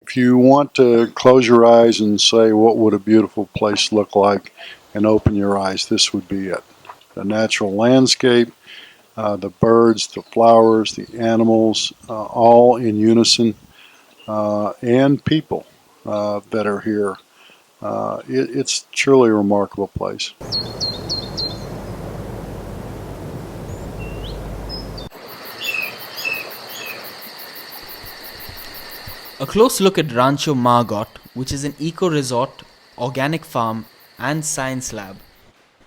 If you want to close your eyes and say, what would a beautiful place look like, and open your eyes, this would be it. The natural landscape, the birds, the flowers, the animals, all in unison, and people that are here. It's truly a remarkable place. A close look at Rancho Margot, which is an eco-resort, organic farm and science lab,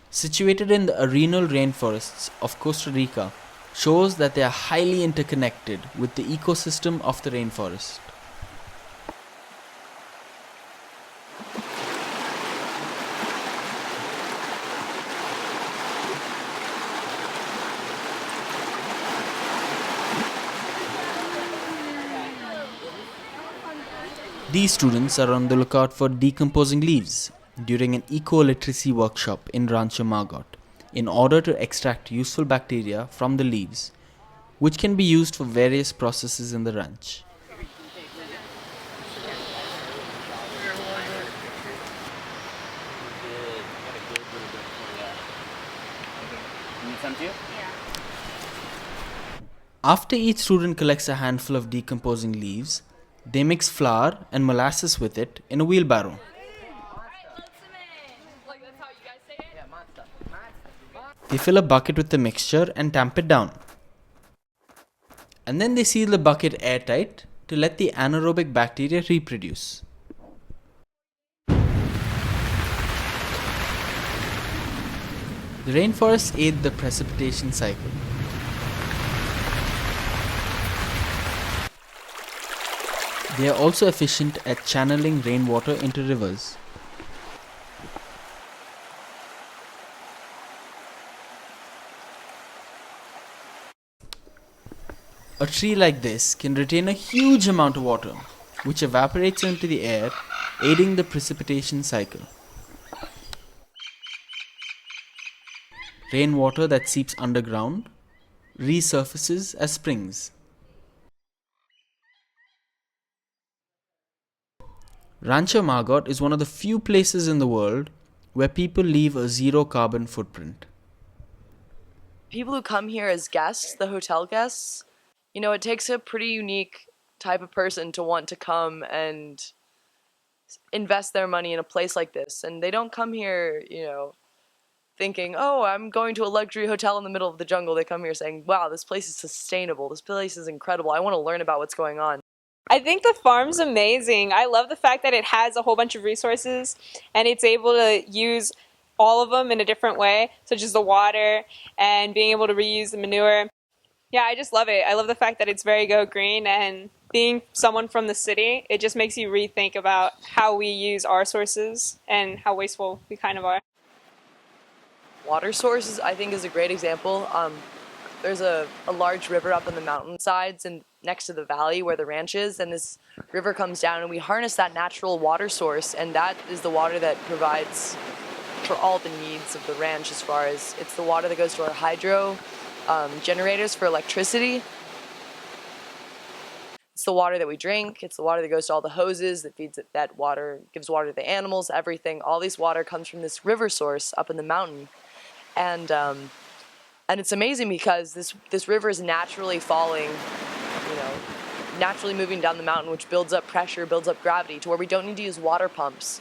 situated in the arenal rainforests of Costa Rica, shows that they are highly interconnected with the ecosystem of the rainforest. These students are on the lookout for decomposing leaves during an eco-literacy workshop in Rancho Margot in order to extract useful bacteria from the leaves, which can be used for various processes in the ranch. After each student collects a handful of decomposing leaves, they mix flour and molasses with it in a wheelbarrow. They fill a bucket with the mixture and tamp it down. And then they seal the bucket airtight to let the anaerobic bacteria reproduce. The rainforests aid the precipitation cycle. They are also efficient at channeling rainwater into rivers. A tree like this can retain a huge amount of water, which evaporates into the air, aiding the precipitation cycle. Rainwater that seeps underground resurfaces as springs. Rancho Margot is one of the few places in the world where people leave a zero carbon footprint. People who come here as guests, the hotel guests, it takes a pretty unique type of person to want to come and invest their money in a place like this. And they don't come here, thinking, oh, I'm going to a luxury hotel in the middle of the jungle. They come here saying, wow, this place is sustainable. This place is incredible. I want to learn about what's going on. I think the farm's amazing. I love the fact that it has a whole bunch of resources and it's able to use all of them in a different way, such as the water and being able to reuse the manure. Yeah, I just love it. I love the fact that it's very go green, and being someone from the city, it just makes you rethink about how we use our sources and how wasteful we kind of are. Water sources, I think, is a great example. There's a large river up on the mountainsides and next to the valley where the ranch is, and this river comes down and we harness that natural water source, and that is the water that provides for all the needs of the ranch, as far as it's the water that goes to our hydro generators for electricity. It's the water that we drink. It's the water that goes to all the hoses that feeds it, that water gives water to the animals, everything. All this water comes from this river source up in the mountain, and it's amazing because this river is naturally falling, naturally moving down the mountain, which builds up pressure, builds up gravity to where we don't need to use water pumps.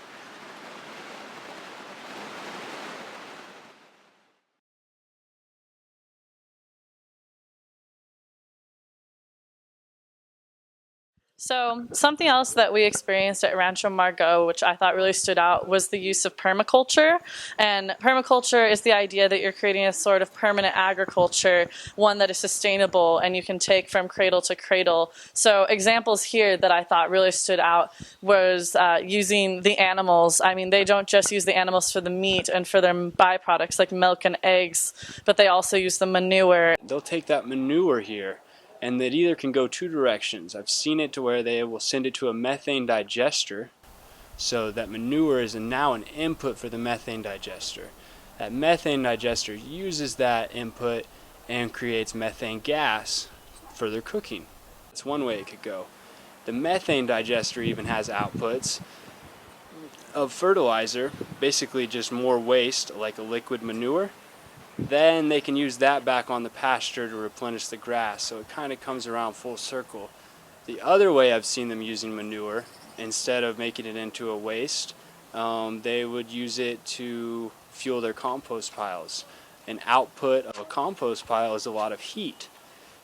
So something else that we experienced at Rancho Margot, which I thought really stood out, was the use of permaculture. And permaculture is the idea that you're creating a sort of permanent agriculture, one that is sustainable and you can take from cradle to cradle. So examples here that I thought really stood out was using the animals. I mean, they don't just use the animals for the meat and for their byproducts like milk and eggs, but they also use the manure. They'll take that manure here, and it either can go two directions. I've seen it to where they will send it to a methane digester, so that manure is now an input for the methane digester. That methane digester uses that input and creates methane gas for their cooking. That's one way it could go. The methane digester even has outputs of fertilizer, basically just more waste like a liquid manure. Then they can use that back on the pasture to replenish the grass, so it kind of comes around full circle. The other way I've seen them using manure, instead of making it into a waste, they would use it to fuel their compost piles. An output of a compost pile is a lot of heat.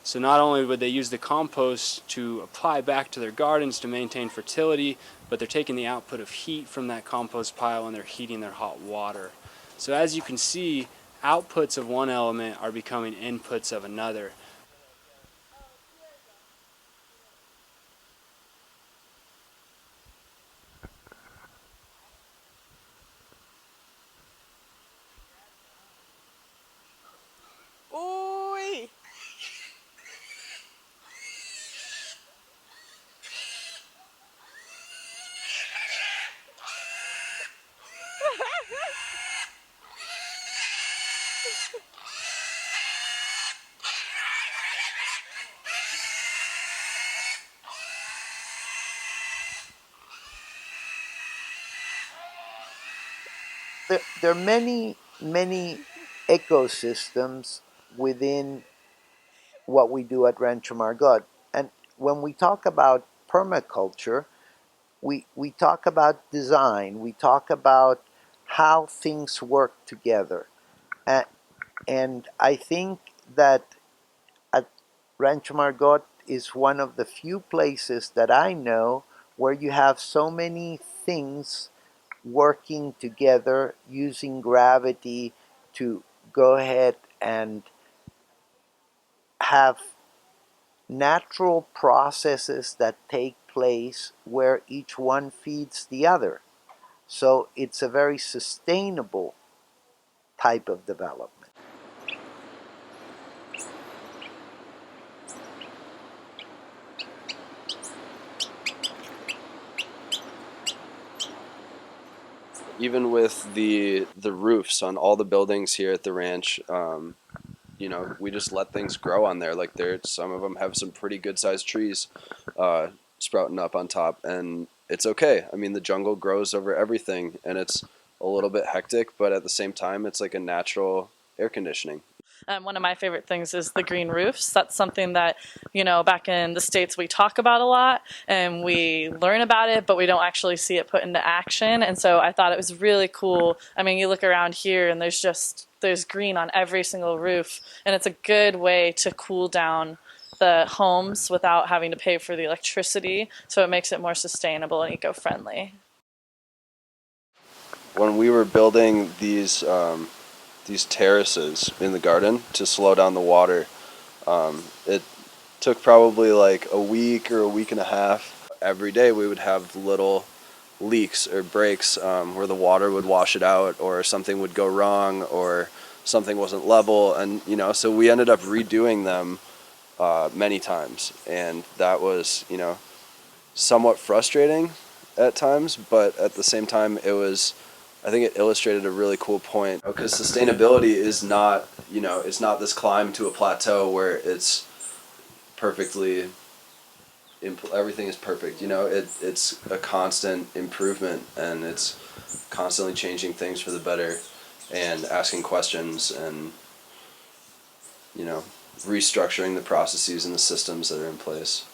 So not only would they use the compost to apply back to their gardens to maintain fertility, but they're taking the output of heat from that compost pile and they're heating their hot water. So as you can see, outputs of one element are becoming inputs of another. Oi! There are many ecosystems within what we do at Rancho Margot. And when we talk about permaculture, we talk about design, we talk about how things work together. And, and I think that at Rancho Margot is one of the few places that I know where you have so many things working together using gravity to go ahead and have natural processes that take place where each one feeds the other. So it's a very sustainable type of development. Even with the roofs on all the buildings here at the ranch, we just let things grow on there. Like some of them have some pretty good sized trees uh, sprouting up on top, and it's okay. I mean, the jungle grows over everything, and it's a little bit hectic, but at the same time, it's like a natural air conditioning. One of my favorite things is the green roofs. That's something that, back in the States we talk about a lot and we learn about it, but we don't actually see it put into action. And so I thought it was really cool. I mean, you look around here and there's green on every single roof, and it's a good way to cool down the homes without having to pay for the electricity. So it makes it more sustainable and eco-friendly. When we were building these terraces in the garden to slow down the water, it took probably like a week or a week and a half. Every day we would have little leaks or breaks where the water would wash it out, or something would go wrong, or something wasn't level, and so we ended up redoing them many times, and that was somewhat frustrating at times, but at the same time I think it illustrated a really cool point, because sustainability is not it's not this climb to a plateau where it's perfectly everything is perfect. It's a constant improvement, and it's constantly changing things for the better, and asking questions, and restructuring the processes and the systems that are in place.